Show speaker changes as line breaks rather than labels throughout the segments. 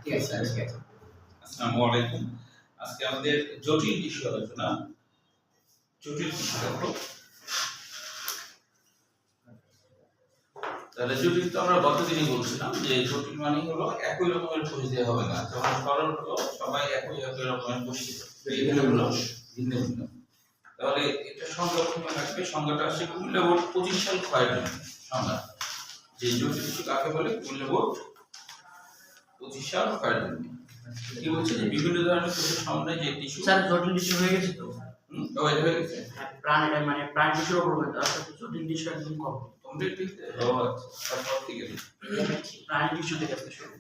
ঠিক আছে স্যার, ঠিক আছে।
আসসালামু আলাইকুম। আজকে আমাদের জটিল টিস্যু আলোচনা। জটিল টিস্যু দেখো। তাহলে জটিল তো আমরা গতদিনই বলছিলাম যে জটিল মানে হলো একই রকমের কোষ দিয়ে হবে না। যেমন সরল হলো সবাই একই রকমের কোষ ছিল। বিভিন্ন হলো ভিন্ন ভিন্ন। তাহলে এটা সংজ্ঞা প্রথমে রাখবে। সংজ্ঞাটা আসছে কুমিল্লাবোর্ড 25 সাল ক্ষয়ের জন্য সংজ্ঞা। যে জটিল টিস্যু কাকে বলে? কুমিল্লাবোর্ড 25 সাল ক্ষয়ের জন্য। কি বলছে যে বিভিন্ন ধরনের কোষের সমন্বয়ে যে টিস্যু।
স্যার জটিল টিস্যু হয়ে গেছে তো?
ওই হয়ে গেছে।
প্রাণ মানে প্রাণ টিস্যুর উপর বলতে আসলে জটিল টিস্যু একদম কম।
কমপ্লিট ঠিক ও আচ্ছা তারপর ঠিক আছে।
প্রাণ টিস্যু থেকে আসলে শুরু।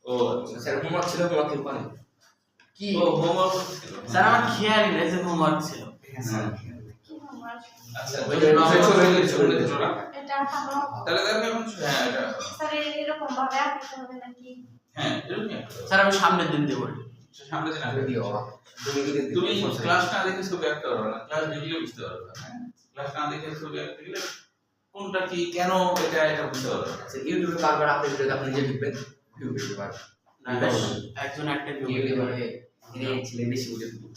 ও আচ্ছা
স্যার হোমওয়ার্ক ছিল হোমওয়ার্ক পানি কি?
ও হোমওয়ার্ক ছিল।
স্যার আমার খেয়ালই নেই যে হোমওয়ার্ক ছিল।
আচ্ছা ওই যে রিসার্চ হয়ে গেছে বলে দিছো না?
এটা ভালো।
তাহলে দেখো এখন হ্যাঁ এটা
স্যার এরকম ভাবে আঁকতে হবে নাকি?
হ্যাঁ এরকম
স্যার আমি সামনের দিন দেব।
সামনে দিন আগে দিও। তুমি ক্লাস না দেখে ছবি আঁকতে পারবে না। ক্লাস দেখলে বুঝতে পারবে না। হ্যাঁ ক্লাস না দেখে ছবি আঁকতে গেলে কোনটা কি কেন এটা বুঝতে পারবে না।
আচ্ছা ইউটিউবে বারবার আপনি ভিডিও আপনি নিজে লিখবেন ভিউ পেতে পারবেন
না একজন একটা
ইউটিউবে মানে এর ছেলে বেশি বুঝে তো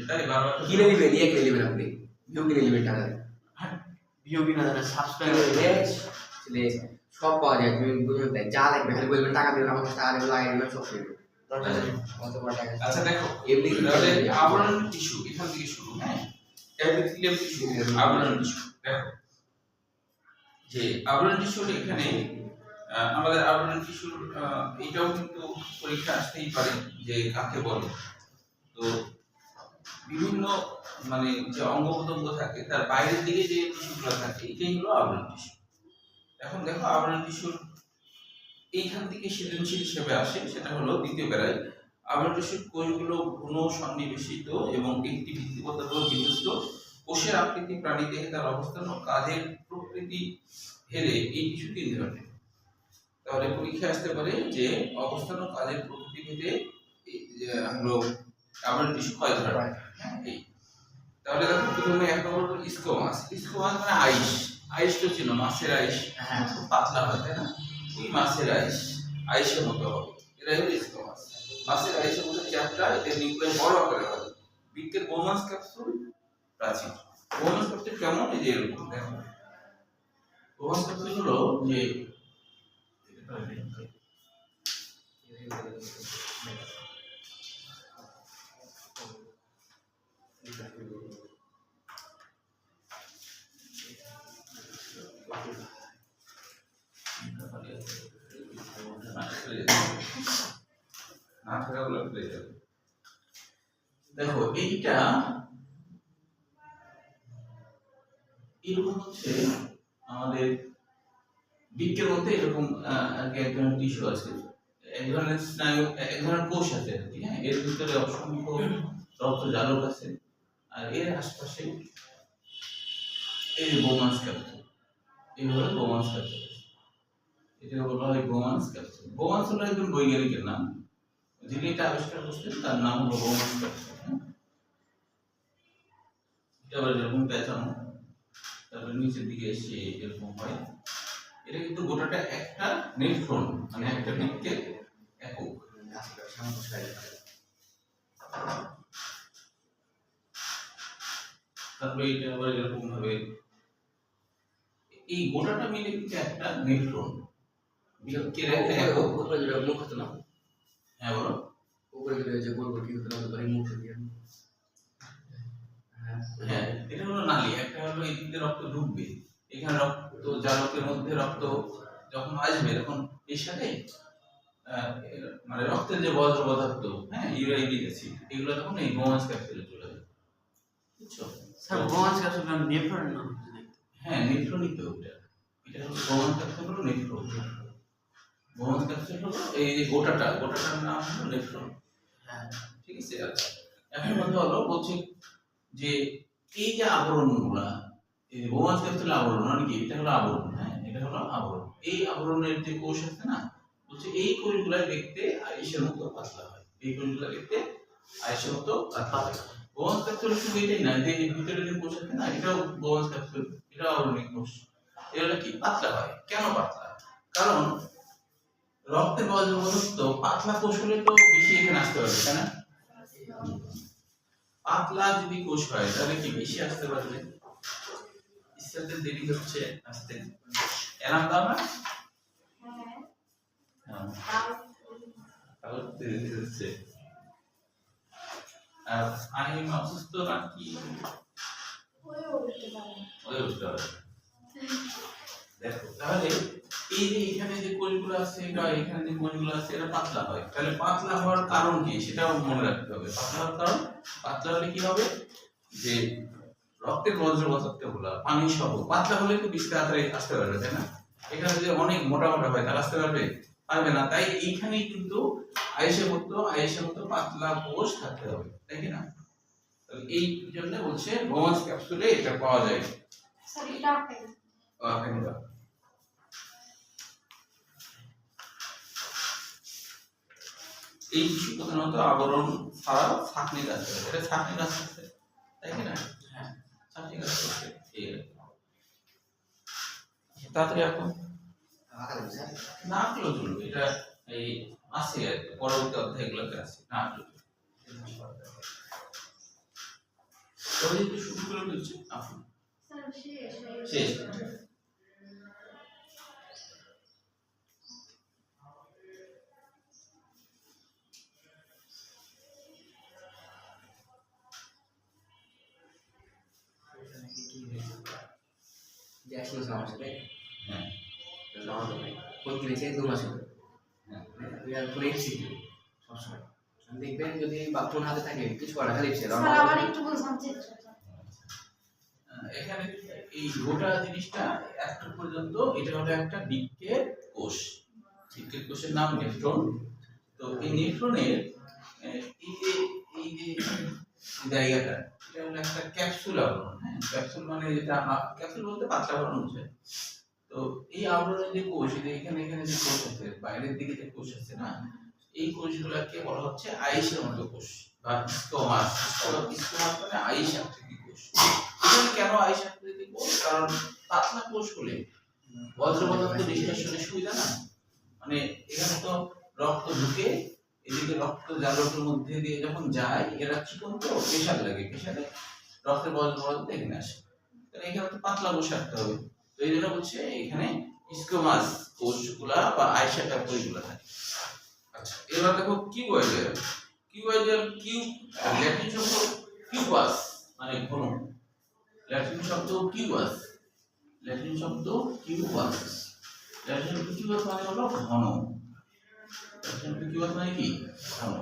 তাই বারবার
কিনে নেবেন ইয়ে কিনে নেবেন আপনি ভিউ কিনে নেবেন টাকা দিয়ে
ভিউ কিনা জানা সাবস্ক্রাইব
ছেলে সব পাওয়া যায় তুমি বুঝবেন তাই যা লাগবে খালি বলবেন টাকা দিবেন আমার কাছে টাকা দিবেন লাগিয়ে নেবেন সব পেয়ে
আচ্ছা দেখো
এমনি
তাহলে আবরণ টিস্যু এখান থেকে শুরু। হ্যাঁ এপিথেলিয়াল টিস্যু আবরণ টিস্যু দেখো যে আবরণ টিস্যু এখানে আমাদের আবরণ টিস্যুর এটাও কিন্তু পরীক্ষা আসতেই পারে যে কাকে বলে। তো বিভিন্ন মানে যে অঙ্গ প্রত্যঙ্গ থাকে তার বাইরের দিকে যে টিস্যুগুলো থাকে এটাই হলো আবরণ টিস্যু। এখন দেখো আবরণ টিস্যুর এইখান থেকে সৃজনশীল হিসেবে আসে সেটা হলো দ্বিতীয় প্যারায় আবরণ টিস্যুর কোষগুলো ঘন সন্নিবেশিত এবং একটি ভিত্তিগত বিন্যস্ত কোষের আকৃতি প্রাণী দেহে তার অবস্থান ও কাজের প্রকৃতি হেরে এই টিস্যু তিন ধরনের। তাহলে পরীক্ষা আসতে পারে যে অবস্থান ও কাজের প্রকৃতি ভেদে হলো আবরণ টিস্যু কয় ধরনের। এই তাহলে দেখো প্রথমে এক নম্বর হলো স্কোমাস। স্কোমাস মানে আইস। আইস তো চিনো মাছের আইস। হ্যাঁ খুব পাতলা হয় তাই না? ওই মাছের আইসের মতো হবে। এটাই হলো স্কোমাস। মাছের আইসের মতো চ্যাপ্টা এর নিউক্লিয়াস বড় আকারে হয়। বৃক্কের বোমাস ক্যাপসুল প্রাচীর। বোমাস ক্যাপসুল কেমন? এই যে এরকম দেখো। বোমাস ক্যাপসুল হলো যে দেখো এইটা এরকম হচ্ছে আমাদের বৃক্কের মধ্যে এরকম এক ধরনের টিস্যু আছে, এক ধরনের স্নায়ু, এক ধরনের কোষ আছে আর কি। হ্যাঁ এর ভিতরে অসংখ্য রক্ত জালক আছে আর এর আশপাশে এই বোমাস ক্যাপসুল। এই হলো বোমাস ক্যাপসুল। এটা বলা হয় বোমাস ক্যাপসুল। বোমাস হলো একজন বৈজ্ঞানিকের নাম, যিনি এটা আবিষ্কার করছেন তার নাম হলো বোমাস ক্যাপসুল। এটা আবার এরকম পেঁচানো, তারপরে নিচের দিকে এসে এরকম হয়। এটা কিন্তু গোটাটা একটা নেফ্রন মানে একটা বৃক্কের একক। তারপরে এটা আবার এরকম ভাবে এই গোটাটা মিলে কিন্তু একটা নেফ্রন বৃক্কের একটা একক।
উপরে যেটা মুখ হতো না
হ্যাঁ বলো
উপরে যে গোল গোল কি হতো না করে মুখ দিয়ে
হ্যাঁ এটা হলো নালী। একটা হলো এই দিকে রক্ত ঢুকবে, এখানে রক্ত জালকের মধ্যে রক্ত যখন আসবে তখন এর সাথে মানে রক্তের যে বজ্র পদার্থ হ্যাঁ ইউরিক অ্যাসিড এগুলো তখন এই বোমাস ক্যাপসুলে চলে যাবে। বুঝছো?
স্যার বোমাস ক্যাপসুল নেফ্রন না?
হ্যাঁ নেফ্রনই তো এটা হলো বোমাস ক্যাপসুল হলো নেফ্রন। বোমাস ক্যাপসুল হলো এই যে গোটাটার নাম হলো নেফ্রন।
হ্যাঁ
ঠিক আছে। আচ্ছা এখন কথা হলো বলছি যে এই যে আবরণগুলা এই যে বোমাস ক্যাপসুল আবরণ মানে কি? এটা হলো আবরণ। হ্যাঁ এটা হলো আবরণ। এই আবরণের যে কোষ আছে না বলছে এই কোষগুলা দেখতে আইসের মতো পাতলা হয়। এই কোষগুলা দেখতে আইসের মতো পাতলা। বোমাস ক্যাপসুল শুধু এটাই না, যে ভিতরে যে কোষ আছে না এটাও বোমাস ক্যাপসুল, এটা আবরণিক কোষ। এগুলো কি পাতলা হয়। কেন পাতলা? কারণ রক্তের বজ্র ঘনত্ব পাতলা কোষ হলে তো বেশি এখানে আসতে পারবে, তাই না? পাতলা যদি কোষ হয় তাহলে কি বেশি আসতে পারবে? ইসরাতে দেরি হচ্ছে আসতে, এলাম দাও না?
হ্যাঁ
হ্যাঁ, তাহলে দেরি হচ্ছে। আর আমি অসুস্থ নাকি
হয়ে উঠতে পারে
ওই উঠতে হবে। দেখো তাহলে এই যে এখানে যে কোষগুলো আছে বা এখানে যে কোষগুলো আছে এটা পাতলা হয়, তাহলে পাতলা হওয়ার কারণ কি সেটাও মনে রাখতে হবে। পাতলা হওয়ার কারণ, পাতলা হলে কি হবে যে রক্তের বজ্র পদার্থগুলো পানি সহ পাতলা হলে তো বেশি তাড়াতাড়ি আসতে পারবে, তাই না? এখানে যে অনেক মোটা মোটা হয় তারা আসতে পারবে পারবে না, তাই এইখানেই কিন্তু আয়েশের মতো পাতলা কোষ থাকতে হবে, তাই কি না? তাহলে এই জন্য বলছে বোমাস ক্যাপসুলে এটা পাওয়া যায়।
সরি ডক্টর
এই টিস্যু প্রধানত আবরণ ছাড়াও ছাঁকনি কাজ করে, এটা ছাঁকনি কাজ করছে, তাই কি না? হ্যাঁ, ছাঁকনি কাজ করছে। এই আর কি। তাড়াতাড়ি এখন না আঁকলেও চলবে, এটা এই আছে আর কি, পরবর্তী অধ্যায়গুলোতে আছে, না আঁকলেও চলবে। তবে যদি শুরু করে দিচ্ছে আপনি
স্যার
শেষ।
যে আসলে আমার সাথে
হ্যাঁ
ফোন কিনেছে 2 মাস হলো,
হ্যাঁ
ফোন এফসিকিউ সবসময় দেখবেন যদি বা ফোন হাতে থাকে কিছু করা খালি এফসি
স্যার আবার একটু বুঝলাম চিত্রটা
এখানে এই গোটা জিনিসটা এত পর্যন্ত এটা হলো একটা বৃক্কের কোষ। বৃক্কের কোষের নাম নেফ্রন। তো এই নেফ্রনের এই যে জায়গাটা এটা হলো একটা ক্যাপসুল আবরণ। হ্যাঁ, ক্যাপসুল মানে যেটা ক্যাপসুল বলতে পাতলা আবরণ বোঝায়। তো এই আবরণের যে কোষ, এখানে এখানে যে কোষ আছে, বাইরের দিকে যে কোষ আছে না, এই কোষগুলোকে বলা হচ্ছে আইসের মতো কোষ বা স্টোমাস। স্টোমাস মানে আইস আকৃতি কোষ। এখানে কেন আইস আকৃতি কোষ? কারণ পাতলা কোষ হলে বজ্র পদার্থ নিষ্কাশনের সুবিধা না, মানে এখানে তো রক্ত ঢুকে এদিকে রক্ত জালকের মধ্যে দিয়ে যখন যায়, এরা চিকন তো প্রেসার লাগে, প্রেসারে রক্তের বজ্র পদার্থ এখানে আসে। তাহলে এখানে তো পাতলা কোষ রাখতে হবে। তো এই জন্য বলছে এখানে স্কোমাস কোষগুলা বা আইসাটা কোষগুলা থাকে। আচ্ছা, এবার দেখো কিউবয়েডাল। কিউবয়েডাল কিউ ল্যাটিন শব্দ কিউবাস মানে ঘন। ল্যাটিন শব্দ কিউবাস, ল্যাটিন শব্দ কিউবাস, ল্যাটিন শব্দ কিউবাস মানে হলো ঘন। ল্যাটিন শব্দ কিউবাস মানে কি? ঘন,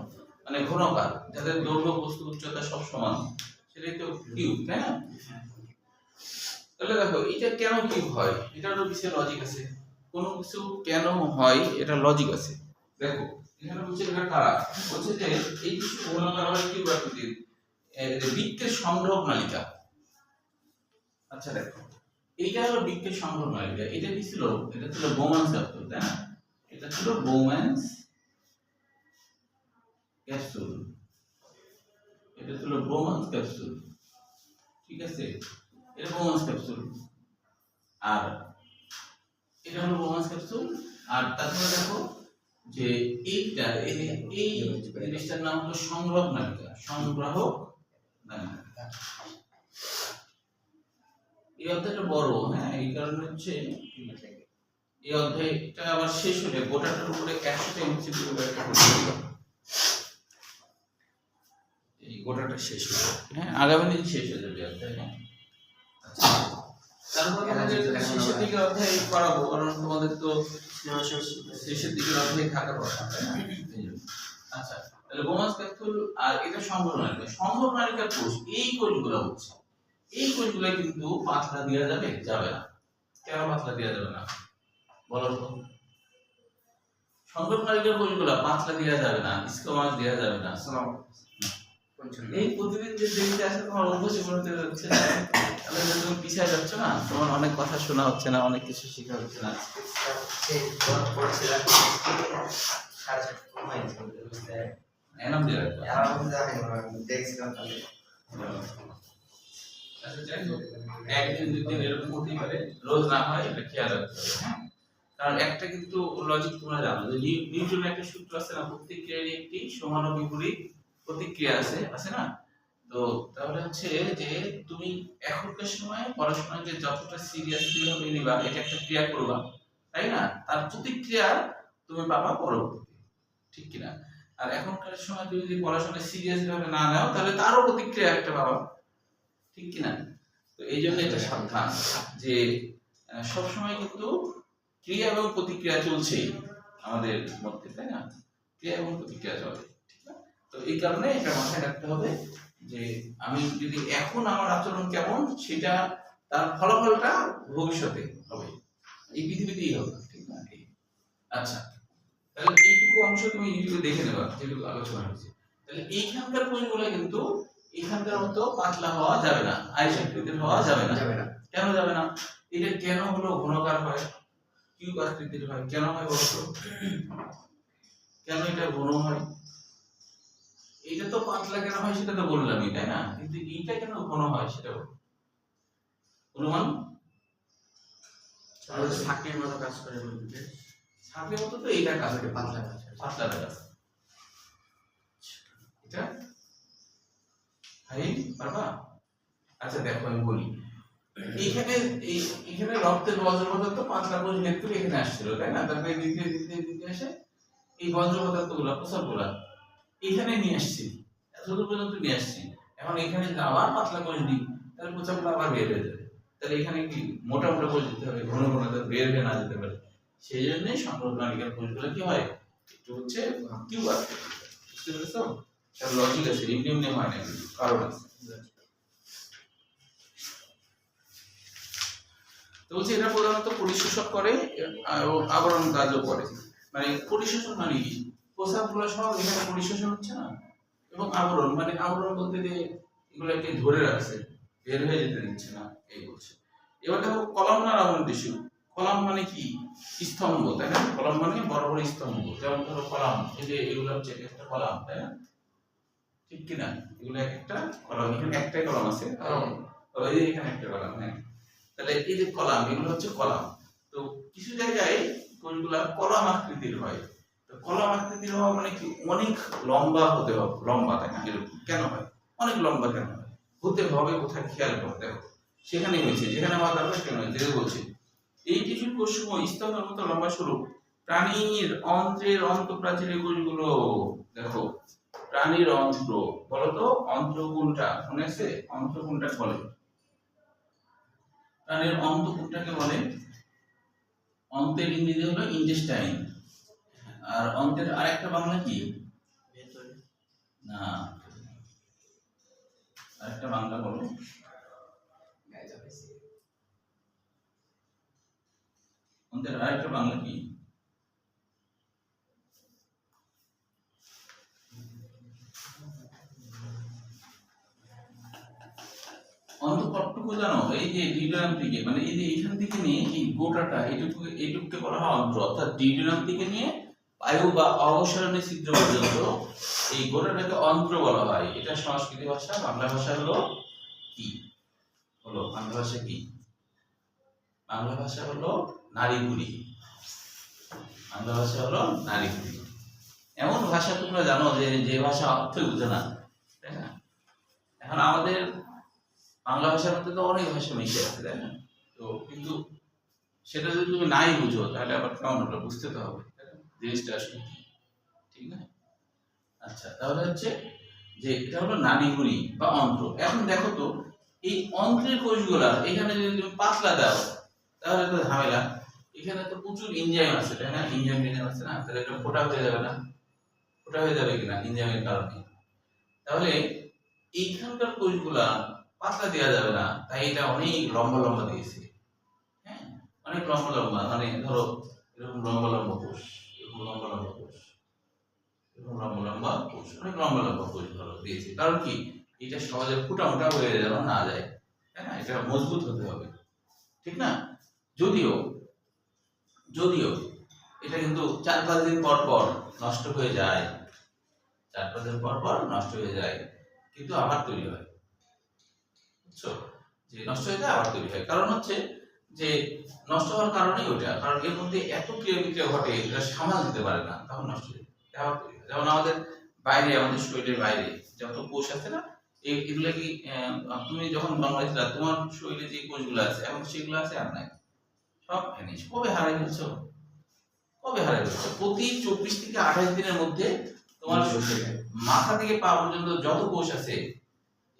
মানে ঘনকার, যাদের দৈর্ঘ্য বস্তু উচ্চতা সব সমান, সেটাই তো কিউব, তাই না? তাহলে দেখো এটা কেন কিউব হয়, এটারও কিছু লজিক আছে। কোনো কিছু কেন হয় এটা লজিক আছে। দেখো এখানে বলছে এটা কারা বলছে যে এই কিছু গোলাকার হয় কিউব আকৃতির বৃক্কের সংগ্রহ নালিকা। আচ্ছা দেখো এইটা হলো বৃক্কের সংগ্রহ নালিকা। এটা কি ছিল? এটা ছিল বোম্যান্স ক্যাপসুল, তাই না? এটা ছিল বোম্যান্স ক্যাপসুল, এটা ছিল বোম্যান্স ক্যাপসুল, ঠিক আছে? এটা বোম্যান্স ক্যাপসুল, আর এটা হলো বোম্যান্স ক্যাপসুল। আর তারপরে দেখো যে এইটা এই জিনিসটার নাম হলো সংগ্রাহক নালিকা, সংগ্রাহক নালিকা। এই অধ্যায়টা বড়, হ্যাঁ, এই কারণে হচ্ছে এই অধ্যায়টা আবার শেষ হলে গোটাটার উপরে 100টা এমসিকিউ করে একটা করতে হবে। এই গোটাটা শেষ হলো, হ্যাঁ, আগামী দিন শেষ হয়ে যাবে অধ্যায়। হ্যাঁ, আচ্ছা, তারপরে আমাদের শেষের দিকে অধ্যায় করাবো, কারণ তোমাদের তো শেষের দিকে অধ্যায় থাকার কথা, তাই না? আচ্ছা, তাহলে বোমাস ক্যাপসুল আর এটা সংগ্রহ নালিকা। সংগ্রহ নালিকার কোষ, এই কোষগুলো হচ্ছে, এই কোষগুলো কিন্তু পাতলা দেওয়া যাবে যাবে না। কেন পাতলা দেওয়া যাবে না বলো তো? সংগ্রহ নালিকার কোষগুলো পাতলা দেওয়া যাবে না, স্কোমাস দেওয়া যাবে না। এই প্রতিদিন যে দেরিতে আসে তোমার অভ্যাস করতে যাচ্ছে না, তাহলে তুমি পিছায় যাচ্ছ না, তোমার অনেক কথা শোনা হচ্ছে না, অনেক কিছু শেখা হচ্ছে না। এনাম দিয়ে রাখবো। আচ্ছা, যাই হোক, একদিন দুই দিন এরকম হতেই পারে, রোজ না হয়, এটা খেয়াল রাখতে হবে। হ্যাঁ, কারণ একটা কিন্তু লজিক তোমরা জানো যে নিউটনের একটা সূত্র আছে না, প্রতিক্রিয়ার একটি সমান ও বিপরীত প্রতিক্রিয়া আছে আছে না। তো তাহলে হচ্ছে যে তুমি এখনকার সময় পড়াশোনাকে যতটা সিরিয়াসলি ভাবে নিবা, এটা একটা ক্রিয়া করবা, তাই না, তার প্রতিক্রিয়া তুমি পাবা পরবর্তীতে, ঠিক কিনা। আর এখনকার সময় তুমি যদি পড়াশোনা সিরিয়াস ভাবে না নাও তাহলে তারও প্রতিক্রিয়া একটা পাবা, ঠিক কিনা। তো এই জন্য এটা সাবধান যে সবসময় কিন্তু ক্রিয়া এবং প্রতিক্রিয়া চলছেই আমাদের মধ্যে, তাই না, ক্রিয়া এবং প্রতিক্রিয়া চলে, ঠিক না। তো এই কারণে এটা মাথায় রাখতে হবে যে আমি যদি এখন আমার আচরণ কেমন সেটা তার ফলাফলটা ভবিষ্যতে হবে, এই পৃথিবীতেই হবে, ঠিক না। আচ্ছা, তাহলে এইটুকু অংশ তুমি ইউটিউবে দেখে নেবা যেটুকু আলোচনা হয়েছে। তাহলে এইখানকার কোণগুলো কিন্তু এখানকার মতো পাতলা হওয়া যাবে না, আইস আকৃতির হওয়া যাবে না। কেন যাবে না? এটা কেন হলো ঘনকার হয়, কিউব আকৃতির হয়, কেন হয় বলতো? কেন এটা ঘন হয়? এটা তো পাতলা কেন হয় সেটা তো বললামই, তাই না, কিন্তু এইটা কেন ঘন হয় সেটা অনুমান।
ছাঁকের মতো কাজ করে বলতে,
ছাঁকের মতো তো এইটা কাজ করে,
পাতলা কাজ।
পাতলা কাজ। এটা ভাই পারবা? আচ্ছা দেখো আমি বলি, এইখানে এইখানে রক্তের বজ্র পদার্থ পাতলা কোষ ভেদ করে এখানে আসছিল, তাই না, তারপরে দ্বিতীয় আসে এই বজ্র পদার্থগুলো প্রসারগুলা এখানে নিয়ে আসছি, এতদূর পর্যন্ত নিয়ে আসছি। এখন এখানে যদি আবার পাতলা কোষ দিই তাহলে প্রসারগুলো আবার বের হয়ে যাবে, তাহলে এখানে কি মোটা মোটা কোষ দিতে হবে, ঘন ঘন যাতে বের হয়ে না যেতে পারে। সেই জন্যই সংগ্রহণালিকার কোষগুলো কি হয়, একটু হচ্ছে কিউ আসবে, বুঝতে পেরেছো? তার লজিক আছে, এমনি এমনি হয় না, কারণ আছে। তো বলছে এটা প্রধানত পরিশোষক করে এবং আবরণ কাজও করে। মানে পরিশোষণ মানে কি, প্রস্রাবগুলো সব এখানে পরিশোষণ হচ্ছে না, এবং আবরণ মানে আবরণ বলতে যে এগুলোকে ধরে রাখছে, বের হয়ে যেতে দিচ্ছে না, এই বলছে। এবার দেখো কলামনার আবরণ টিস্যু। কলাম মানে কি, স্তম্ভ, তাই না, কলাম মানে বড় বড় স্তম্ভ। যেমন ধরো কলাম, এই যে এগুলো হচ্ছে একটা কলাম, তাই না, ঠিক কিনা, এগুলো এক একটা কলাম, এখানে একটাই কলাম আছে, এই যে এখানে একটা কলাম, হ্যাঁ। তাহলে এই যে কলাম, এগুলো হচ্ছে কলাম। তো কিছু জায়গায় কোষগুলা কলাম আকৃতির হয়। তো কলাম আকৃতির হওয়া মানে কি, অনেক লম্বা হতে হবে, লম্বা, তাই না, এরকম কেন হয়, অনেক লম্বা কেন হয়, হতে হবে কোথায় খেয়াল করতে হবে, সেখানে হয়েছে, যেখানে হওয়া দরকার সেখানে হয়েছে। বলছে এই টিস্যুর কোষসমূহ স্তম্ভের মতো লম্বা সরু, প্রাণীর অন্ত্রের অন্তঃপ্রাচীরের কোষগুলো। দেখো প্রাণীর অন্ত্র, বলতো অন্ত্র কোনটা, মনে আছে অন্ত্র কোনটা বলে, প্রাণীর অন্ত কোনটাকে বলে? অন্তের ইংরেজি হলো ইন্টেস্টাইন, আর অন্তের আরেকটা বাংলা কি, না আরেকটা বাংলা বলো, অন্তের আরেকটা বাংলা কি? অন্ত কতটুকু জানো? এই যে ডিউডিনাম থেকে, মানে এই যে এইখান থেকে নিয়ে এই গোটাটা এইটুকুকে বলা হয় অন্ত্র, অর্থাৎ ডিউডিনাম থেকে নিয়ে বায়ু বা অবসরণের ছিদ্র পর্যন্ত এই গোটাটাকে অন্ত্র বলা হয়। এটা সংস্কৃত ভাষা, বাংলা ভাষা হলো কি, হলো বাংলা ভাষা কি, বাংলা ভাষা হলো নাড়িভুঁড়ি, বাংলা ভাষা হলো নাড়িভুঁড়ি। এমন ভাষা তোমরা জানো যে যে ভাষা অর্থই বুঝে না, তাই না। এখন আমাদের বাংলা ভাষার মধ্যে তো অনেক ভাষা মিশে আছে, তাই না, তো কিন্তু সেটা যদি তুমি নাই বুঝো তাহলে আবার কেমন হলো, বুঝতে তো হবে জিনিসটা আসলে কি, ঠিক না। আচ্ছা, তাহলে হচ্ছে যে এটা হলো নাড়িভুঁড়ি বা অন্ত্র। এখন দেখো তো এই অন্ত্রের কোষগুলা এখানে যদি তুমি পাতলা দাও তাহলে তো ঝামেলা, এখানে তো প্রচুর এনজাইম আছে, তাই না, এনজাইম আছে না, তাহলে এটা ফোটা হয়ে যাবে না, ফোটা হয়ে যাবে কিনা এনজাইমের কারণে। তাহলে এইখানকার কোষগুলা পাতলা দেওয়া যাবে না, তাই এটা অনেক লম্বা লম্বা দিয়েছে, হ্যাঁ, অনেক লম্বা লম্বা, মানে ধরো এরকম লম্বা লম্বা কোষ, এরকম লম্বা লম্বা কোষ, এরকম লম্বা লম্বা কোষ, অনেক লম্বা লম্বা কোষ ধরো দিয়েছে। কারণ কি, এটা সহজে ফুটা মোটা হয়ে যেন না যায়, তাই না, এটা মজবুত হতে হবে, ঠিক না। যদিও যদিও এটা কিন্তু 4-5 দিন পর পর নষ্ট হয়ে যায়, 4-5 দিন পর পর নষ্ট হয়ে যায়, কিন্তু আবার তৈরি হয়, বুঝছো, যে নষ্ট হয়ে যায় আবার তৈরি হয়। কারণ হচ্ছে যে নষ্ট হওয়ার কারণেই ওটা, কারণ এর মধ্যে এত ক্রিয়া বিক্রিয়া ঘটে এটা সামাল দিতে পারে না, তখন নষ্ট হয়ে যায়। যেমন আমাদের বাইরে, আমাদের শরীরের বাইরে যত কোষ আছে না, এগুলা কি তুমি যখন জন্মাইছিলা তোমার শরীরে যে কোষগুলো আছে এখন সেগুলো আছে আর নাই, সব ভ্যানিশ। কবে হারাই ফেলছো? কবে হারাই ফেলছো? প্রতি 24 থেকে 28 দিনের মধ্যে তোমার মাথা থেকে পা পর্যন্ত যত কোষ আছে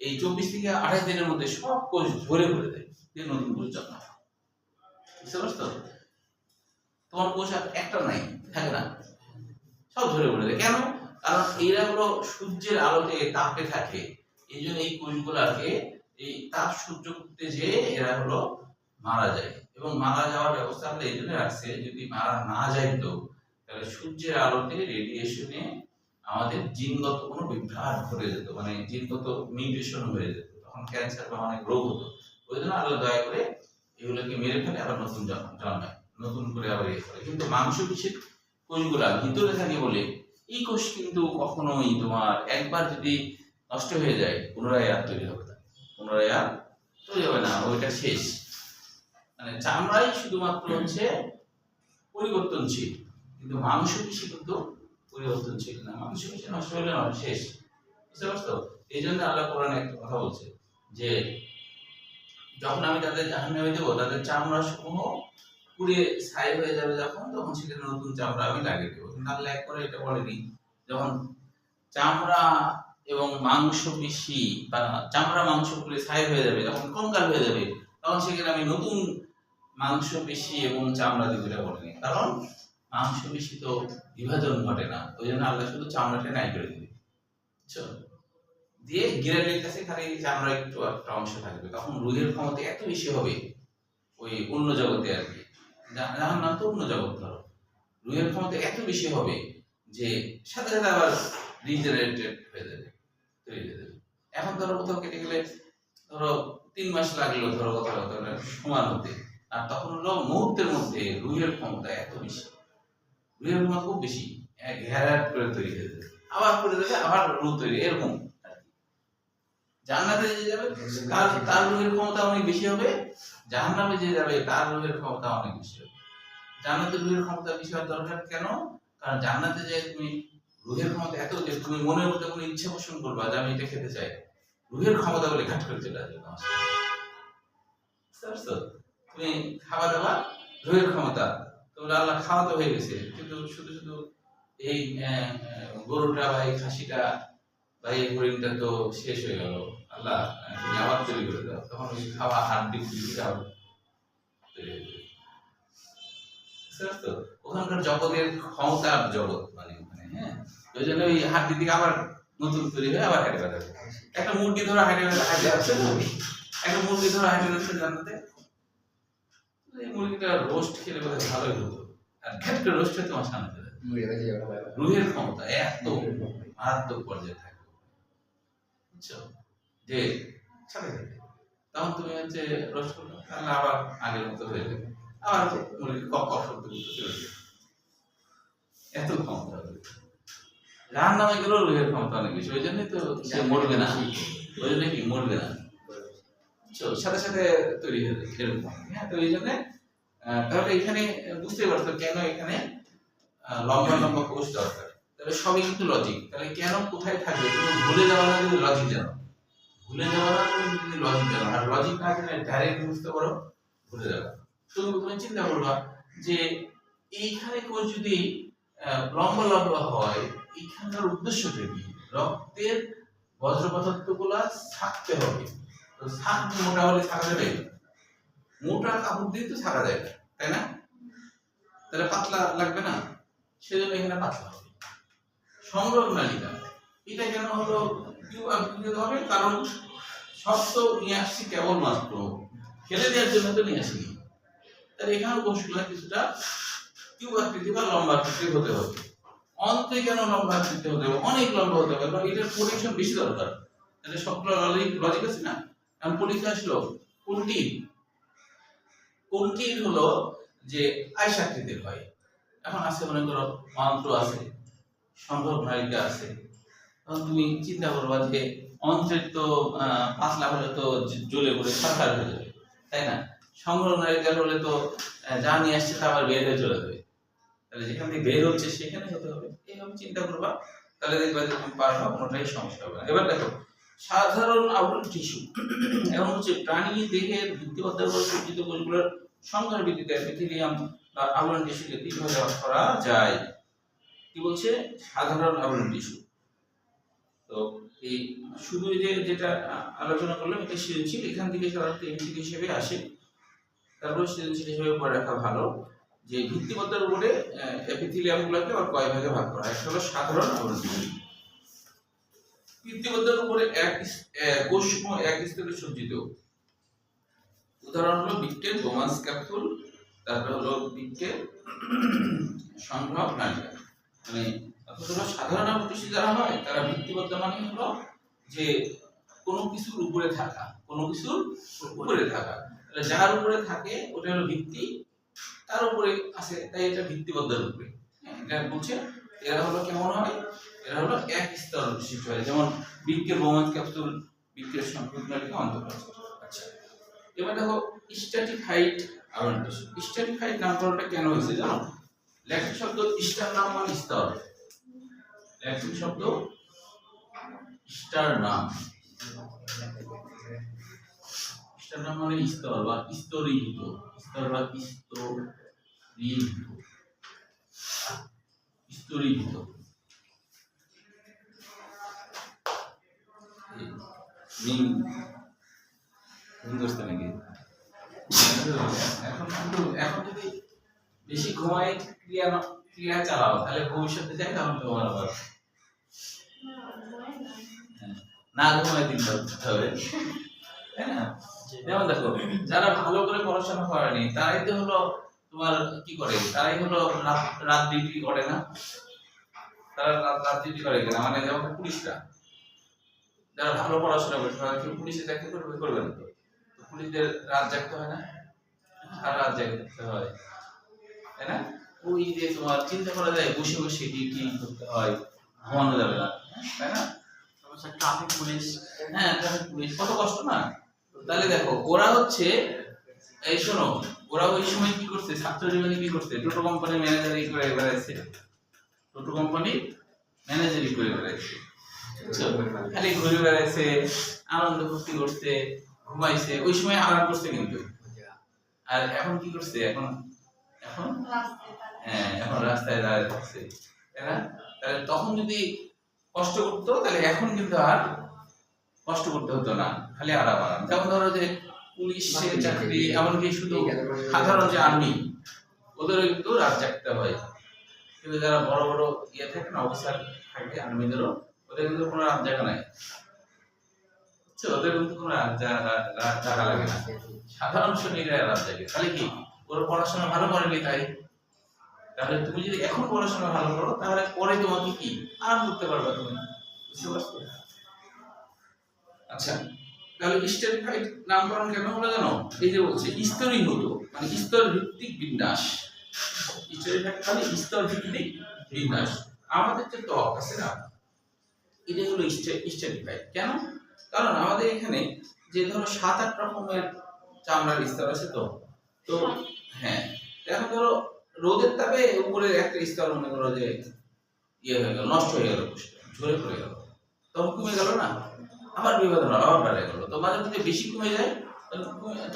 এই 24 থেকে 28 দিনের মধ্যে সব কোষ ঝরে পড়ে যায়, নতুন কোষ জন্ম। বুঝতে পারছো? তোমার কোষ আর একটা নাই, থাকে না, সব ঝরে পড়ে যায়। কেন? কারণ এরা হলো সূর্যের আলোতে তাপে থাকে, এই জন্য এই কোষগুলাকে এই তাপ সহ্য করতে যে এরা হলো মারা যায়। এবং মারা যাওয়ার ব্যবস্থা হলে এই জন্য রাখছে, যদি মারা না যাইতো তাহলে সূর্যের আলোতে রেডিয়েশনে আমাদের জিনগত কোনো বিভ্রাট ঘটে যেত, মানে জিনগত মিউটেশন হয়ে যেত, তখন ক্যান্সার বা অনেক রোগ হতো। ওই জন্য আল্লাহ দয়া করে এগুলোকে মেরে ফেলে, আবার নতুন জন্মায়, নতুন করে আবার ইয়ে করে। কিন্তু মাংসপেশির কোষগুলা ভিতরে থাকে বলে এই কোষ কিন্তু কখনোই তোমার একবার যদি নষ্ট হয়ে যায় পুনরায় আর তৈরি হবে না, পুনরায় আর তৈরি হবে না, ওইটা শেষ। মানে চামড়াই শুধুমাত্র হচ্ছে পরিবর্তনশীল, কিন্তু মাংসপেশি কিন্তু পরিবর্তনশীল না। মাংসপেশি নষ্ট হলে নয়, শেষ। বুঝতে পারছো? এই জন্য আল্লাহ কোরআনে একটা কথা বলছে যে যখন আমি তাদের জাহান্নামে দেবো, তাদের চামড়া সমূহ পুড়ে ছাই হয়ে যাবে যখন, তখন সেখানে নতুন চামড়া আমি লাগিয়ে দেবো। কিন্তু আল্লাহ এক করে এটা বলেনি, যখন চামড়া এবং মাংসপেশি বা চামড়া মাংস পুড়ে ছাই হয়ে যাবে, যখন কঙ্কাল হয়ে যাবে, তখন সেখানে আমি নতুন মাংসপেশি এবং চামড়া দিব, এটা বলেনি। কারণ মাংসপেশি তো বিভাজন ঘটে না, ওই জন্য আল্লাহ শুধু চামড়াটা নাই করে দিবে, বুঝছো? দিয়ে গিরালির কাছে খালি চামড়া একটু একটা অংশ থাকবে, তখন রুহের ক্ষমতা এত বেশি হবে ওই অন্য জগতে আর কি, যার নাম তো অন্য জগৎ, ধরো রুহের ক্ষমতা এত বেশি হবে যে সাথে সাথে আবার রিজেনারেটেড হয়ে যাবে, তৈরি হয়ে যাবে। এখন ধরো কোথাও কেটে গেলে ধরো 3 মাস লাগলো ধরো কোথাও সমান হতে, আর তখন হলো মুহূর্তের মধ্যে রুহের ক্ষমতা এত বেশি, রুহের ক্ষমতা খুব বেশি, ঘেরাট করে তৈরি হয়ে যাবে, আবার করে দেবে, আবার রুহ তৈরি, এরকম। জান্নাতে যে যাবে তার রুহের ক্ষমতা অনেক বেশি হবে, জাহান্নামে যে যাবে তার রুহের ক্ষমতা অনেক বেশি হবে। জান্নাতের রুহের ক্ষমতা বেশি হওয়ার দরকার কেন? কারণ জান্নাতে যে তুমি রুহের ক্ষমতা এত যে তুমি মনের মধ্যে কোনো ইচ্ছা পোষণ করবা যে আমি এটা খেতে চাই, রুহের ক্ষমতা বলে ঘাট করে চলে আসবে। তুমি খাওয়া দাওয়া রুহের ক্ষমতা, তোমরা আল্লাহ খাওয়া তো হয়ে গেছে, কিন্তু শুধু শুধু এই গরুটা বা এই খাসিটা বা এই হরিণটা তো শেষ হয়ে গেল, আল্লাহ তুমি আবার তৈরি করে দাও, তখন ওই খাওয়া হাড্ডি তৈরি হয়ে যাবে। ওখানকার জগতের ক্ষমতার জগৎ, মানে হ্যাঁ, ওই জন্য ওই হাড্ডি থেকে আবার নতুন তৈরি হয়ে আবার হাঁটে বেড়াবে। একটা মুরগি ধরো হাঁটে যাচ্ছে, একটা মুরগি ধরো হাঁটে যাচ্ছে জান্নাতে, এই মুরগিটা রোস্ট খেলে বোধ হয় ভালোই হতো, আর ঘ্যাট করে রোস্ট হয়ে তোমার সামনে চলে যাবে। রুহের ক্ষমতা এত মারাত্মক পর্যায়ে থাকে, বুঝছো? যে সাথে সাথে তখন তুমি হচ্ছে রোস্ট করলো, তাহলে আবার আগের মতো হয়ে যাবে, আবার মুরগি কক কক শব্দ করতে চলে যাবে, এত ক্ষমতা। জাহান্নামে গেলেও রুহের ক্ষমতা অনেক বেশি, ওই জন্যই তো সে মরবে না, ওই জন্য কি মরবে না, সাথে সাথে তৈরি হয়ে যাবে এরকম। হ্যাঁ, তো এই জন্য তাহলে এখানে বুঝতে পারছো কেন এখানে লম্বা লম্বা কোষ দরকার। তাহলে সবই কিন্তু লজিক। তাহলে কেন কোথায় থাকবে তুমি ভুলে যাওয়া না, যদি লজিক জানো, ভুলে যাওয়া না তুমি যদি লজিক জানো, আর লজিক না জেনে ডাইরেক্ট বুঝতে পারো, ভুলে যাবে। তুমি চিন্তা করবা যে এইখানে কোষ যদি লম্বা লম্বা হয়, এইখানকার উদ্দেশ্যটা কি? রক্তের বজ্র পদার্থগুলা থাকতে হবে, তো ছাক মোটা হলে থাকা যাবে? মোটা কাপড় দিয়ে তো থাকা যায় না, তাই না? তাহলে পাতলা লাগবে না, সেজন্য এখানে পাতলা হবে। সংগ্রহ নালিকা এটা কেন হলো হবে? কারণ সব তো নিয়ে আসছি কেবলমাত্র ফেলে দেওয়ার জন্য তো নিয়ে আসিনি। তাহলে এখানে কোষগুলা কিছুটা কিউব আকৃতি বা লম্বা আকৃতি হতে হবে। অন্তে কেন লম্বা আকৃতি হতে হবে? অনেক লম্বা হতে হবে, কারণ এটার প্রোটেকশন বেশি দরকার। তাহলে সবগুলো লজিক আছে না? এখন পরীক্ষা আসলো কোনটির হলো যে আয়সা আকৃতির হয়। এখন আছে মনে করো অন্ত্র আছে, সম্ভব নালিকা আছে, তখন তুমি চিন্তা করবা যে অন্ত্রের তো পাতলা হলে তো জ্বলে পড়ে ছারখার হয়ে যাবে, তাই না? সংগ্রহকারীদের হলে তো যা নিয়ে আসছে তা আবার বের হয়ে চলে যাবে, তাহলে যেখান থেকে বের হচ্ছে সেখানে হতে হবে। এইভাবে চিন্তা করবা, তাহলে দেখবা যে তুমি পারবা, কোনোটাই সমস্যা হবে না। এবার দেখো সাধারণ আবরণ টিস্যু, এখন হচ্ছে প্রাণী দেহের ভিত্তিবদ্ধ সজ্জিত কোষগুলোর সংখ্যার ভিত্তিতে এপিথেলিয়াম বা আবরণ টিস্যুকে তিনভাবে ভাগ করা যায়। কি বলছে? সাধারণ আবরণ টিস্যু। তো এই শুধু যে যেটা আলোচনা করলাম এটা সৃজনশীল, এখান থেকে সাধারণত এমসিকিউ হিসেবে আসে। তারপর সৃজনশীল হিসেবে পড়ে রাখা ভালো যে ভিত্তিবদ্ধের উপরে এপিথেলিয়াম গুলোকে আবার কয় ভাগে ভাগ করা হয়। একটা হলো সাধারণ আবরণ টিস্যু। ভিত্তিবদ্ধের উপরে কোষসমূহ এক স্তরে সজ্জিত। উদাহরণ হলো বৃক্কের বোমাস ক্যাপসুল, তারপর হলো বৃক্কের সংগ্রহ নালিকা। মানে অথবা সাধারণ আবরণ টিস্যু যারা হয় তারা ভিত্তিবদ্ধ মানে হলো যে কোনো কিছুর উপরে থাকা, কোনো কিছুর উপরে থাকা, যার উপরে থাকে ওটা হলো ভিত্তি, তার উপরে আছে তাই এটা ভিত্তিবদ্ধের উপরে। এটা বলছে এরা হলো কেমন হয়, এরা হলো এক স্তর বিশিষ্ট হয়, যেমন বৃক্কের বোমাস ক্যাপসুল, বৃক্কের সংগ্রহ নালিকা অন্তর্গত। আচ্ছা, এবার দেখো স্ট্র্যাটিফাইড আবরণ টিস্যু। স্ট্র্যাটিফাইড নামকরণটা কেন হয়েছে জানো? ল্যাটিন শব্দ স্টার নাম মানে স্তর, ল্যাটিন শব্দ স্টার নাম, স্টার নাম মানে স্তর বা স্তরীভূত, স্তর বা স্তরীভূত, স্তরীভূত। হিন্দুস্তানি এখন যদি বেশি ঘুমাই ক্রিয়া চালাও তাহলে ভবিষ্যতে যাই তখন তোমার আবার না ঘুমায় দিন করতে হবে, তাই না? যেমন দেখো যারা ভালো করে পড়াশোনা করেনি তারাই তো হলো তোমার কি করে, তারাই হলো রাত ডিউটি করে না, তারা রাত ডিউটি করে কিনা, মানে যেমন পুলিশরা যারা ভালো পড়াশোনা করে তারা কি পুলিশে চাকরি করবে না? তো পুলিশদের রাত জাগতে হয় না, আর রাত জাগতে হয়, তাই না? ওই যে তোমার চিন্তা করা যায় বসে বসে ডিউটি করতে হয়, ঘুমানো যাবে না, তাই না?
ট্রাফিক পুলিশ,
হ্যাঁ ট্রাফিক পুলিশ কত কষ্ট না। তাহলে দেখো ওরা হচ্ছে এই শোনো, ওরা ওই সময় কি করছে, ছাত্র জীবনে কি করছে, টোটো কোম্পানি ম্যানেজারি করে বেড়াইছে, টোটো কোম্পানি ম্যানেজারি করে বেড়াইছে, খালি ঘুরে বেড়াইছে, আনন্দ ফুর্তি করছে, ঘুমাইছে, ওই সময় আরাম করছে কিন্তু। আর এখন কি করছে, এখন এখন হ্যাঁ এখন রাস্তায় দাঁড়িয়ে থাকছে, তাই না? তাহলে তখন যদি কষ্ট করতো তাহলে এখন কিন্তু আর কষ্ট করতে হতো না, খালি আরাম আরাম। যেমন ধরো যে পুলিশের চাকরি, এমনকি শুধু সাধারণ যে আর্মি, ওদেরও কিন্তু রাত জাগতে হয়, কিন্তু যারা বড় বড় ইয়ে থাকে না, অফিসার থাকে আর্মিদেরও, ওদের কিন্তু কোনো রাত জাগা নাই, বুঝছো? ওদের কিন্তু কোনো রাত জাগা লাগে না, সাধারণ সৈনিকরা রাত জাগে। তাহলে কি ওর পড়াশোনা ভালো করেনি তাই? তাহলে তুমি যদি এখন পড়াশোনা ভালো করো তাহলে পরে তোমাকে কি আরাম করতে পারবে তুমি, বুঝতে পারছো? আচ্ছা, তাহলে স্ট্র্যাটিফাইড নামকরণ কেন হলো জানো? এই যে বলছে স্তরীভূত, মানে স্তর ভিত্তিক বিন্যাস। স্ট্র্যাটিফাইড মানে স্তর ভিত্তিক বিন্যাস। আমাদের যে ত্বক আছে না, এটা হলো স্ট্র্যাটিফাইড। কেন? কারণ আমাদের এখানে যে ধরো 7-8 রকমের চামড়ার স্তর আছে, তো তো হ্যাঁ, এখন ধরো রোদের তাপে উপরে একটা স্তর মনে করো যে ইয়ে হয়ে গেল, নষ্ট হয়ে গেল, ঝরে পড়ে গেল, তখন কমে গেল না, আবার বিভাজন আবার বেড়ে গেল। তো মাঝে মধ্যে বেশি কমে যায়,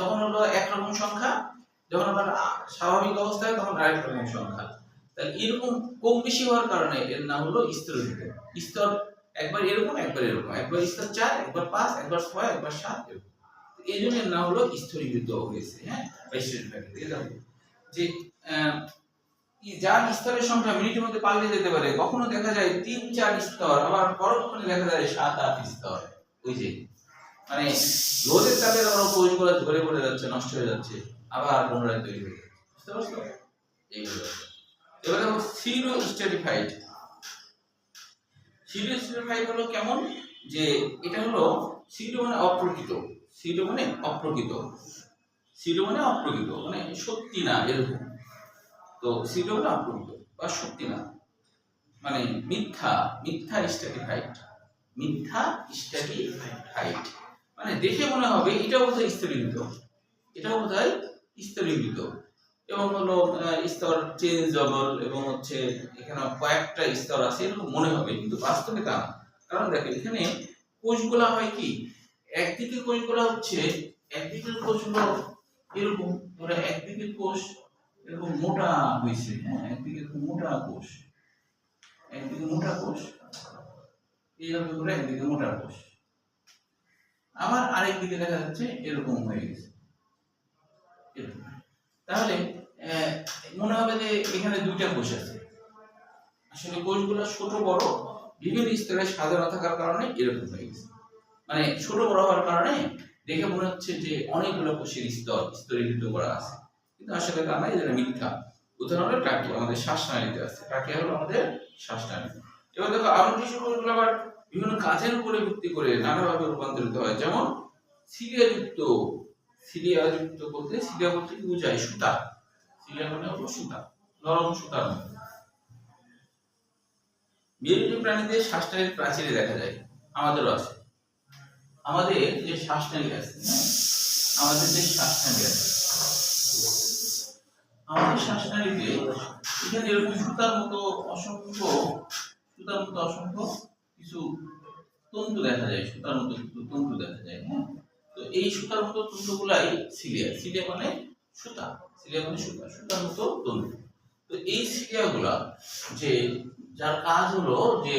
তখন হলো একরকম সংখ্যা, যখন আবার স্বাভাবিক অবস্থায় তখন আরেক রকম সংখ্যা। তাহলে এরকম কম বেশি হওয়ার কারণে এর নাম হলো স্তরীভূত। স্তর একবার এরকম, একবার এরকম, একবার স্তর 4, একবার 5, একবার 6, একবার 7, এরকম। এই জন্য এর নাম হলো স্তরীভূত হয়েছে। হ্যাঁ, যে যার স্তরের সংখ্যা মিনিটের মধ্যে পাল্টে যেতে পারে, কখনো দেখা যায় 3-4 স্তর, আবার পরক্ষণে দেখা যায় 7-8 স্তর। ওই যে মানে রোদের তাপে ধরো কোষগুলো ঝরে পড়ে যাচ্ছে, নষ্ট হয়ে যাচ্ছে, আবার পুনরায় তৈরি হয়ে যাচ্ছে, বুঝতে পারছো? এইগুলো এবার দেখো সিরো স্ট্র্যাটিফাইড। সিরো স্ট্র্যাটিফাইড হলো কেমন, যে এটা হলো সিরো মানে অপ্রকৃত, সিরো মানে অপ্রকৃত, সিরো মানে অপ্রকৃত মানে সত্যি না এরকম। তো সিরো মানে অপ্রকৃত বা সত্যি না, মানে মিথ্যা, মিথ্যা স্ট্র্যাটিফাইড, মিথ্যা স্ট্র্যাটিফাইড মানে দেখে মনে হবে এটাও বোধহয় স্তরীভূত, এটাও বোধহয় স্তরীভূত এবং হলো স্তর চেঞ্জেবল এবং হচ্ছে এখানে কয়েকটা স্তর আছে এরকম মনে হবে, কিন্তু বাস্তবে তা না। কারণ দেখেন এখানে কোষগুলা হয় কি, একদিকে কোষগুলা হচ্ছে, একদিকের কোষগুলো এরকম, ধরো একদিকের কোষ এরকম মোটা হয়েছে, হ্যাঁ, একদিকে এরকম মোটা কোষ, একদিকে মোটা কোষ এইভাবে করে, একদিকে মোটা কোষ, আবার আরেকদিকে দেখা যাচ্ছে এরকম হয়ে গেছে এরকম। তাহলে মনে হবে যে এখানে দুইটা কোষ আছে। আসলে কোষগুলো ছোট বড় বিভিন্ন স্তরে সাজানো থাকার কারণে এরকম হয়ে গেছে, মানে ছোট বড় হওয়ার কারণে দেখে মনে হচ্ছে যে অনেকগুলো কোষের স্তর স্তরীভূত করা আছে, কিন্তু আসলে তা না, এটা মিথ্যা। উদাহরণ হলো ট্রাকিয়া, আমাদের শ্বাসনালীতে আছে, ট্রাকিয়া হলো আমাদের শ্বাসনালী। এবার দেখো আবরণ টিস্যু কোষগুলো আবার বিভিন্ন কাজের উপরে ভিত্তি করে নানাভাবে রূপান্তরিত হয়, যেমন সিলিয়াযুক্ত, সিলিয়াযুক্ত বলতে, সিলিয়া বলতে কি বোঝায়, সুতা, সিলিয়া মানে হলো সুতা, নরম সুতার মতো। মেরুদণ্ডী প্রাণীদের শ্বাসনালীর প্রাচীরে দেখা যায়, আমাদেরও আছে। আমাদের যে শ্বাসনালী আছে, আমাদের যে শ্বাসনালী আছে, আমাদের শ্বাসনালীতে এখানে এরকম সুতার মতো অসংখ্য কিছু তন্তু দেখা যায়, সুতার মতো কিছু তন্তু দেখা যায়, হ্যাঁ। তো এই সুতার মতো তন্তুগুলাই সিলিয়া, সিলিয়া মানে সুতা, সিলিয়া মানে সুতা, সুতার মতো তন্তু। তো এই সিলিয়াগুলা যে, যার কাজ হলো যে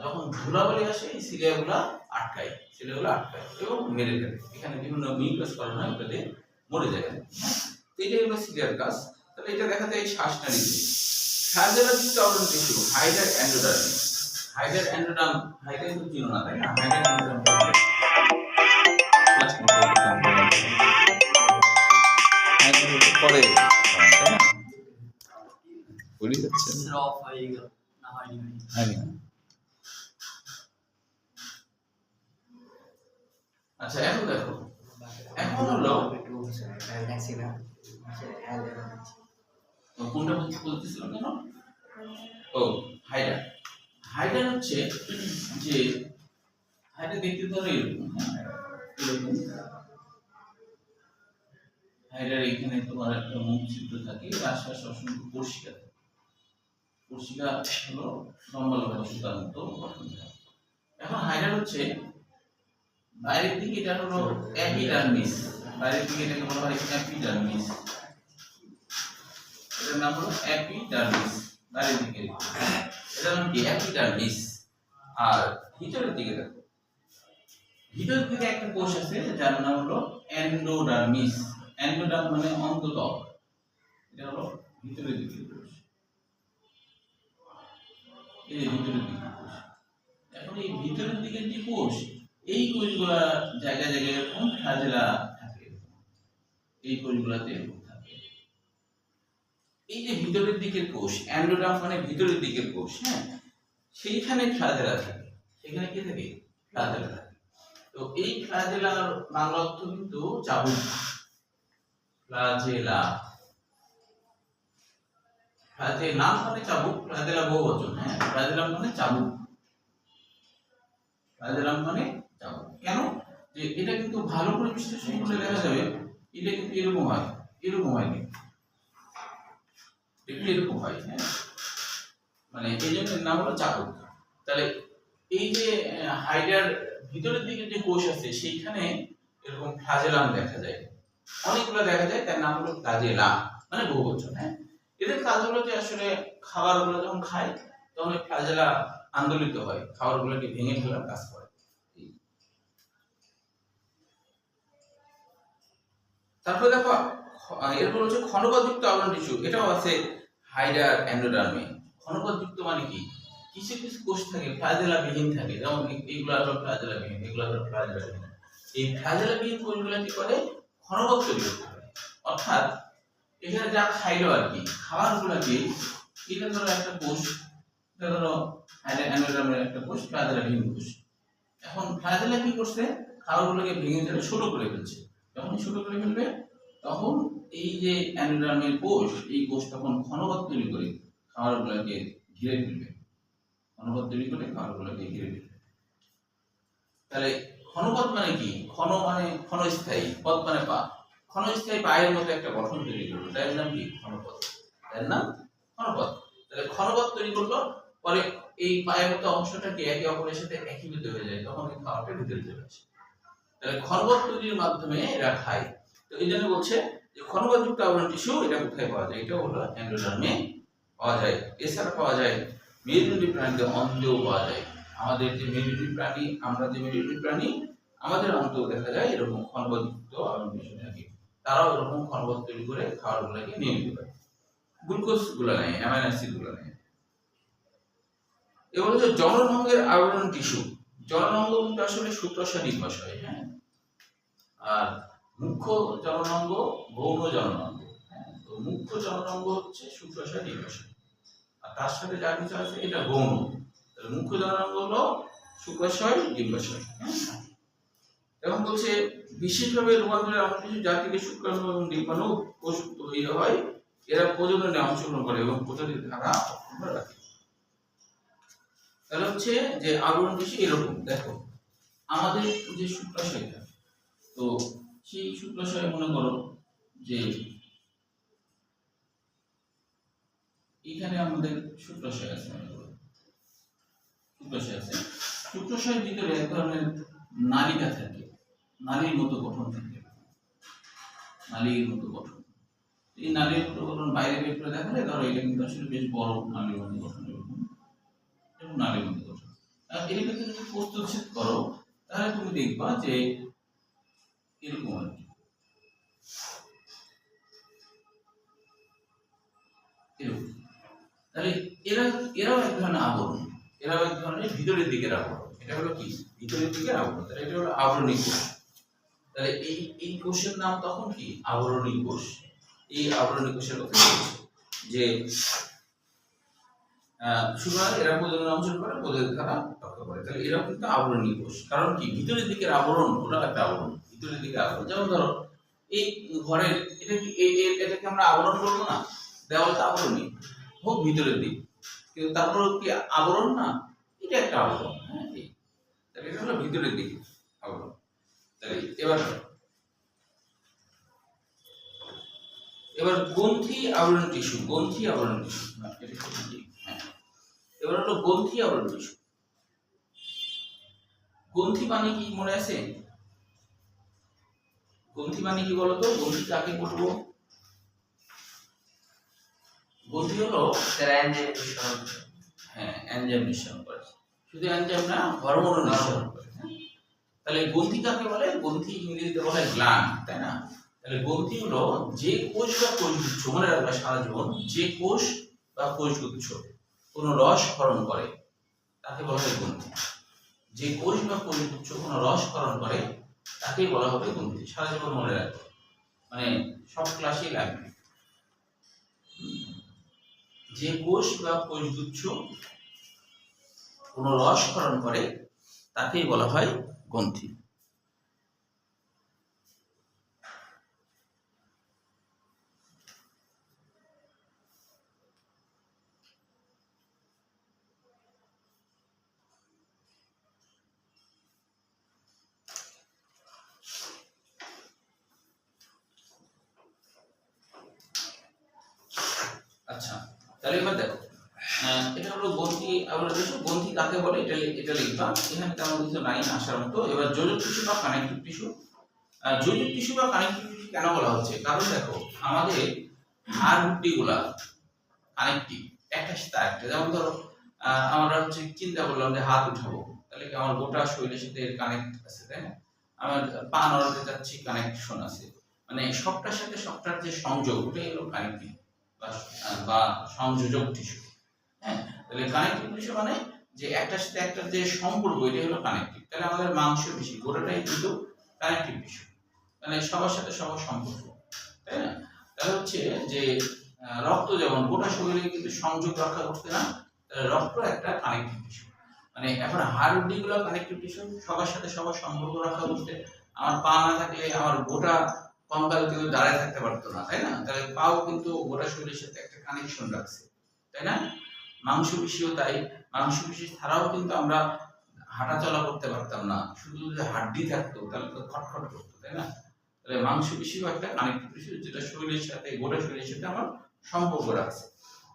যখন ধুলাবালি আসে এই সিলিয়াগুলা আটকায়, সিলিয়াগুলা আটকায় এবং মেরে ফেলে, এখানে বিভিন্ন মিউকাস কারণে এটাতে মরে যায়, হ্যাঁ। তো এটাই হলো সিলিয়ার কাজ। তাহলে এটা দেখা যায় এই শ্বাসনালীতে। ফ্ল্যাজেলাযুক্ত আবরণ টিস্যু, হাইডার এন্ডোডার্মিস, হাইডার এন্ডোডার্ম, হাইডার কিন্তু চিনো না তাই না, হাইডার এন্ডোডার্ম ক্লাস পরে তাই না, ভুলে যাচ্ছে
অফ হয়ে গেল, না হয়নি ভাই।
আচ্ছা এখন দেখো, এখন হলো কোনটা বলতেছিলাম কেন, ও হাইডার। হাইডার হচ্ছে যে, হাইডার দেখতে ধরো এরকম, এরকম হাইডার, এখানে তোমার একটা মুখ ছিদ্র থাকে, আশপাশে অসংখ্য কোষিকা থাকে, কোষিকা হলো লম্বা লম্বা সুতার মতো গঠন থাকে। এখন হাইডার হচ্ছে বাইরের দিকে, এটা হলো এপিডার্মিস, বাইরের দিকে এটাকে বলা হয় এপিডার্মিস, এটার নাম হলো এপিডার্মিস, বাইরের দিকে এটার নাম কি এপিডার্মিস। আর ভিতরের দিকে দেখো, ভিতরের দিকে একটা কোষ আছে যার নাম হলো এন্ডোডার্মিস, এন্ডোডার্ম মানে অন্ততক, এটা হলো ভিতরের দিকের কোষ, এই ভিতরের দিকের কোষ। এখন এই ভিতরের দিকের যে কোষ, এই কোষগুলা জায়গায় জায়গায় এরকম ফ্ল্যাজেলা থাকে, এই কোষগুলাতে এরকম থাকে। এই যে ভিতরের দিকের কোষ, এন্ডোডার্ম মানে ভিতরের দিকের কোষ, হ্যাঁ, সেইখানে ফ্ল্যাজেলা থাকে, সেখানে কি থাকে, ফ্ল্যাজেলা থাকে। তো এই ফ্ল্যাজেলার বাংলা অর্থ কিন্তু চাবুক, ফ্ল্যাজেলা, ফ্ল্যাজেলাম মানে চাবুক, ফ্ল্যাজেলা বহুবচন, হ্যাঁ, ফ্ল্যাজেলাম মানে চাবুক, ফ্ল্যাজেলাম মানে চাবুক। কেন, যে এটা কিন্তু ভালো করে বিশ্লেষণ করলে দেখা যাবে এটা কিন্তু এরকম হয়, এরকম হয় কিন্তু একটু এরকম হয়, হ্যাঁ, মানে এই জন্য নাম হলো চাবুক। তাহলে এই যে হাইডার ভিতরের দিকে যে কোষ আছে সেইখানে এরকম ফ্ল্যাজেলাম দেখা যায়, অনেকগুলো দেখা যায়, তার নাম হলো ফ্ল্যাজেলা মানে বহুবচন, হ্যাঁ। এদের কাজ হলো যে আসলে খাবারগুলো যখন খায় তখন এই ফ্ল্যাজেলা আন্দোলিত হয়, খাবারগুলোকে ভেঙে ফেলার কাজ করে। তারপরে দেখো এরপর হচ্ছে ক্ষণপথযুক্ত আবরণ টিস্যু, এটাও আছে হাইডার এন্ডোডার্মে। ক্ষণপথযুক্ত মানে কি, কিছু কিছু কোষ থাকে ফ্ল্যাজেলা বিহীন থাকে, যেমন এইগুলো হলো ফ্ল্যাজেলা বিহীন, এগুলো হলো ফ্ল্যাজেলা বিহীন। এই ফ্ল্যাজেলা বিহীন কোষগুলো কি করে, ক্ষণপথ তৈরি করতে পারে, অর্থাৎ এখানে যা খাইলো আর কি, খাবারগুলোকে, এটা ধরো একটা কোষ, এটা ধরো হাইডার এন্ডোডার্মের একটা কোষ, ফ্ল্যাজেলা বিহীন কোষ। এখন ফ্ল্যাজেলা কি করছে, খাবারগুলোকে ভেঙে ফেলে ছোট করে ফেলছে, যখন ছোট করে ফেলবে তখন এই যে এন্ডোডার্মের কোষ, এই কোষ তখন ক্ষণপথ তৈরি করে খাবারগুলোকে ঘিরে ফেলবে, ক্ষণপথ তৈরি করে খাবারগুলোকে ঘিরে ফেলবে। তাহলে ক্ষণপথ মানে কি, ক্ষণ মানে ক্ষণস্থায়ী, পথ মানে পা, ক্ষণস্থায়ী পায়ের মতো একটা গঠন তৈরি করলো, তার নাম কি? ক্ষণপথ। তার নাম ক্ষণপথ। তাহলে ক্ষণপথ তৈরি করলো, পরে এই পায়ের মতো অংশটাকে একে অপরের সাথে একীভূত হয়ে যায়, তখন এই খাওয়াটা ভিতরে চলে আসে। তাহলে ক্ষণপথ তৈরির মাধ্যমে এরা খায়। তো এই জন্য বলছে যে ক্ষণপথযুক্ত আবরণ টিস্যু এটা কোথায় পাওয়া যায়? এটা হলো এন্ডোডার্মে পাওয়া যায়। এছাড়া পাওয়া যায় মেরুদণ্ডী প্রাণীতে, অন্তেও পাওয়া যায়। আমাদের যে মেরুদণ্ডী প্রাণী, আমরা যে মেরুদণ্ডী প্রাণী, আমাদের অন্তেও দেখা যায় এরকম ক্ষণপথযুক্ত আবরণ টিস্যু থাকে। তারাও এরকম ক্ষণপথ তৈরি করে খাবারগুলোকে নিয়ে নিতে পারে। গ্লুকোজ গুলো নেয়, অ্যামাইনো অ্যাসিড গুলো নেয়। এবার হচ্ছে জননাঙ্গের আবরণ টিস্যু। জননাঙ্গ কিন্তু আসলে শুক্রাশয় ডিম্বাশয়, হ্যাঁ। আর মুখ্য জননাঙ্গ, গৌণ জননাঙ্গ, হ্যাঁ। তো মুখ্য জননাঙ্গ হচ্ছে শুক্রাশয় ডিম্বাশয়, আর তার সাথে যা কিছু আছে এটা গৌণ। তাহলে মুখ্য জননাঙ্গ হলো শুক্রাশয় ডিম্বাশয়, হ্যাঁ। এবং বলছে বিশেষভাবে রূপান্তরের আবরণ টিস্যু যা থেকে শুক্রাণু এবং ডিম্বাণু কোষ তৈরি হয়, এরা প্রজননে অংশগ্রহণ করে এবং প্রজননের ধারা অক্ষুণ্ণ রাখে। তাহলে হচ্ছে যে আবরণ টিস্যু এরকম, দেখো আমাদের যে শুক্রাশয়টা, তো সেই শুক্রাশয় মনে করো যে এখানে আমাদের শুক্রাশয় আছে, মনে করো শুক্রাশয় আছে। শুক্রাশয়ের ভিতরে এক ধরনের নালিকা থাকে, নালীর মতো গঠন থাকে, নালীর মতো গঠন। এই নালীর মতো গঠন বাইরে বের করে দেখালে ধরো এটা কিন্তু আসলে বেশ বড় নালীর মতো গঠন, এরকম নালীর মতো গঠন। এটাকে তুমি যদি প্রস্তুচ্ছেদ করো তাহলে তুমি দেখবা যে এরকম আর কি, এরকম। তাহলে এরাও এক ধরনের আবরণ, এরাও এক ধরনের ভিতরের দিকের আবরণ। এটা হলো কি? ভিতরের দিকের আবরণ। তাহলে এটা হলো আবরণী কোষ। তাহলে এই কোষের নাম তখন কি? আবরণী কোষ। এই আবরণী কোষের কথা বলছে যে সুতরাং এরা প্রজনন অংশগ্রহণ করে, প্রজননের ধারা রক্ষা করে। তাহলে এরা কিন্তু আবরণী কোষ। কারণ কি? ভিতরের দিকের আবরণ, ওটা একটা আবরণ, ভিতরের দিকে আবরণ। যেমন ধরো এই ঘরের এটাকে আমরা আবরণ বলবো না, দেওয়াল তো আবরণী হোক ভিতরের দিক, কিন্তু তারপর কি আবরণ না? এটা একটা আবরণ, হ্যাঁ। তাহলে এটা হলো ভিতরের দিকে আবরণ। তাহলে এবার গ্রন্থি আবরণ টিস্যু, গ্রন্থি আবরণ টিস্যু, হ্যাঁ। এবার হলো গ্রন্থি আবরণ টিস্যু। গ্রন্থি মানে কি মনে আছে? গ্রন্থি মানে কি বলতো? গ্রন্থি কাকে বলবো? গ্রন্থি হলো হ্যাঁ এনজাইম নিঃসরণ করে, শুধু এনজাইম না, হরমোনও নিঃসরণ করে, হ্যাঁ। তাহলে গ্রন্থি কাকে বলে? গ্রন্থি ইংরেজিতে বলা হয় গ্ল্যান্ড, তাই না? তাহলে গ্রন্থি হলো যে কোষ বা কোষগুচ্ছ, মনে রাখবে সারা জীবন, যে কোষ বা কোষগুচ্ছ কোনো রস ক্ষরণ করে তাকে বলা হয় গ্রন্থি। যে কোষ বা কোষগুচ্ছ কোনো রস ক্ষরণ করে তাকেই বলা হবে গ্রন্থি। সারা জীবন মনে রাখবে, মানে সব ক্লাসেই লাগবে। যে কোষ বা কোষগুচ্ছ কোনো রস ক্ষরণ করে তাকেই বলা হয় গ্রন্থি। আচ্ছা, তাহলে এবার দেখো এটা হলো গ্রন্থি আবরণ টিস্যু। গ্রন্থি কাকে বলে এটা লিখবা, এখানে তেমন কিছু নাই আসার মতো। এবার যোজক টিস্যু বা কানেকটিভ টিস্যু। যোজক টিস্যু বা কানেকটিভ টিস্যু কেন বলা হচ্ছে? কারণ দেখো আমাদের হাড় হুড্ডিগুলা কানেকটিভ, একটা সাথে আরেকটা। যেমন ধরো আমরা হচ্ছে চিন্তা করলাম যে হাত উঠাবো, তাহলে কি আমার গোটা শরীরের সাথে কানেক্ট আছে, তাই না? আমার পা নড়াতে যাচ্ছি, কানেকশন আছে। মানে সবটার সাথে সবটার যে সংযোগ, ওটাই হলো কানেকটিভ বা সংযোজক টিস্যু, হ্যাঁ। তাহলে কানেকটিভ টিস্যু মানে যে একটার সাথে একটার যে সম্পর্ক, এটাই হলো কানেকটিভ। তাহলে আমাদের মাংসপেশি গোটাটাই কিন্তু কানেকটিভ টিস্যু, মানে সবার সাথে সবার সম্পর্ক, তাই না? তাহলে হচ্ছে যে রক্ত যেমন গোটা শরীরে কিন্তু সংযোগ রক্ষা করতে না, রক্ত একটা কানেকটিভ টিস্যু। মানে এখন হাড় হুড্ডিগুলো কানেকটিভ টিস্যু, সবার সাথে সবার সম্পর্ক রক্ষা করতে। আমার পা না থাকলে আমার গোটা কঙ্কাল কিন্তু দাঁড়ায় থাকতে পারতো না, তাই না? তাহলে পাও কিন্তু গোটা শরীরের সাথে একটা কানেকশন রাখছে, তাই না? মাংসপেশিও তাই। মাংসপেশি ছাড়াও কিন্তু আমরা হাঁটাচলা করতে পারতাম না, শুধু যদি হাড্ডি থাকতো তাহলে তো খটখট করতো, তাই না? তাহলে মাংসপেশিও একটা কানেক্টিভ টিস্যু, যেটা শরীরের সাথে, গোটা শরীরের সাথে আমার সম্পর্ক রাখছে।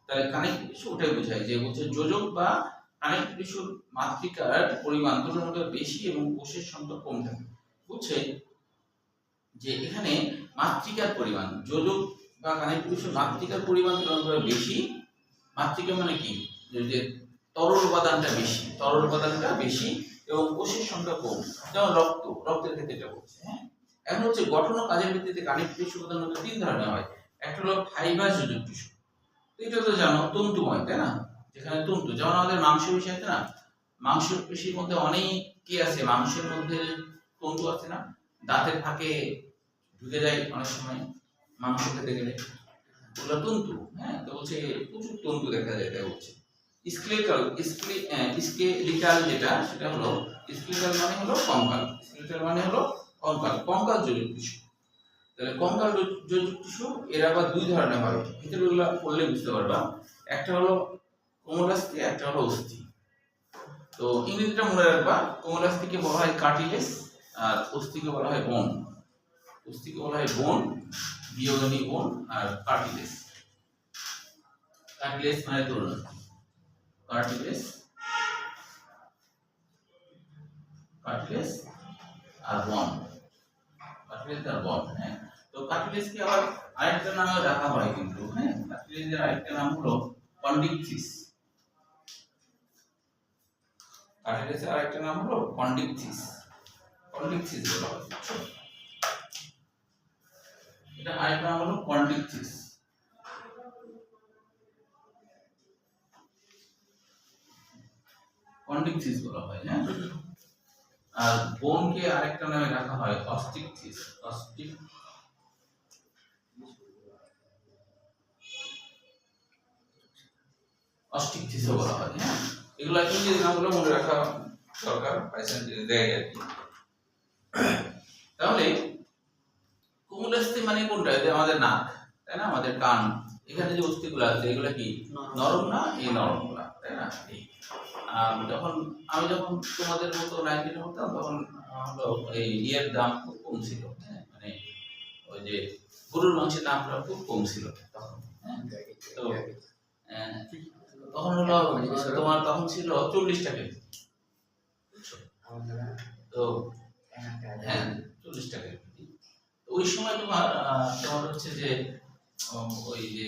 তাহলে কানেক্টিভ টিস্যু ওটাই বোঝায় যে হচ্ছে যোজক বা কানেক্টিভ টিস্যুর মাতৃকার পরিমাণ তুলনামূলক বেশি এবং কোষের সংখ্যা কম থাকে। বুঝছে যে এখানে মাতৃকার পরিমাণ, যোজক বা কানেক্টিভ টিস্যুর মাতৃকার পরিমাণ তুলনামূলক বেশি। মাতৃকা মানে কি, যে তরল উপাদানটা বেশি, তরল উপাদানটা বেশি এবং কোষের সংখ্যা কম, যেমন রক্তের ক্ষেত্রে এটা বলছে। হ্যাঁ, এখন হচ্ছে গঠন ও কাজের ভিত্তিতে কানেক্টিভ টিস্যু প্রধানত তিন ধরনের হয়। একটা হলো ফাইবার যোজক টিস্যু, এটা তো জানো তন্তুময়, তাই না? যেখানে তন্তু, যেমন আমাদের মাংসপেশি আছে না, মাংসপেশির মধ্যে অনেক কি আছে, মাংসের মধ্যে তন্তু আছে না, দাঁতের ফাঁকে ঢুকে যায় অনেক সময় মাংস খেতে গেলে, ওগুলো তন্তু। হ্যাঁ, তো বলছে প্রচুর তন্তু দেখা যায়, তাই বলছে। স্কেলিটাল যেটা, সেটা হলো স্কেলিটাল মানে হলো কঙ্কাল, স্কেলিটাল মানে হলো কঙ্কাল, কঙ্কাল যোজক টিস্যু। তাহলে কঙ্কাল যোজক টিস্যু এর আবার দুই ধরনের হয়, ভিতরে ওগুলো পড়লে বুঝতে পারবা। একটা হলো কোমলাস্থি, একটা হলো অস্থি। তো ইংরেজিটা মনে রাখবা, কোমলাস্থিকে বলা হয় কার্টিলেজ আর অস্থিকে বলা হয় বোন। অস্থিকে বলা হয় বোন, বিয়োগনী বোন, আর কার্টিলেজ। কার্টিলেজ মানে তুলনা, কার্টিলেজ, কার্টিলেজ আর বন, কার্টিলেজ আর বন। হ্যাঁ, তো কার্টিলেজকে আবার আরেকটা নামে রাখা হয় কিন্তু। হ্যাঁ, কার্টিলেজের আরেকটা নাম হলো কন্ডিকথিস। কার্টিলেজের আরেকটা নাম হলো কন্ডিকথিস, কন্ডিকথিস বলা হয়। এটা আরেকটা নাম হলো কন্ডিকথিস। কন্ডিকথিস বলা হয়। হ্যাঁ, আর বোনকে আরেকটা নামে রাখা হয় অস্টিকথিস, অস্টিকথিস বলা হয়। হ্যাঁ, এগুলা ইংরেজি নামগুলো মনে রাখা দরকার, পার্সেন্টেজ দেয় আর কি। তাহলে কোমলাস্থি মানে কোনটা? এটা আমাদের নাক, তাই না? আমাদের কান, এখানে যে অস্থিগুলো আছে এগুলা কি নরম না? এই নরমগুলা, তাই না? যখন আমি তোমাদের মতো 9 হতাম, তখন হলো এই ইয়ের দাম খুব কম ছিল। হ্যাঁ, মানে ওই যে গরুর মাংসের দামটা খুব কম ছিল তখন। হ্যাঁ, তো তখন হলো তোমার তখন ছিল 40 টাকা। তো হ্যাঁ, 40 টাকা। ওই সময় তোমার হচ্ছে যে ওই যে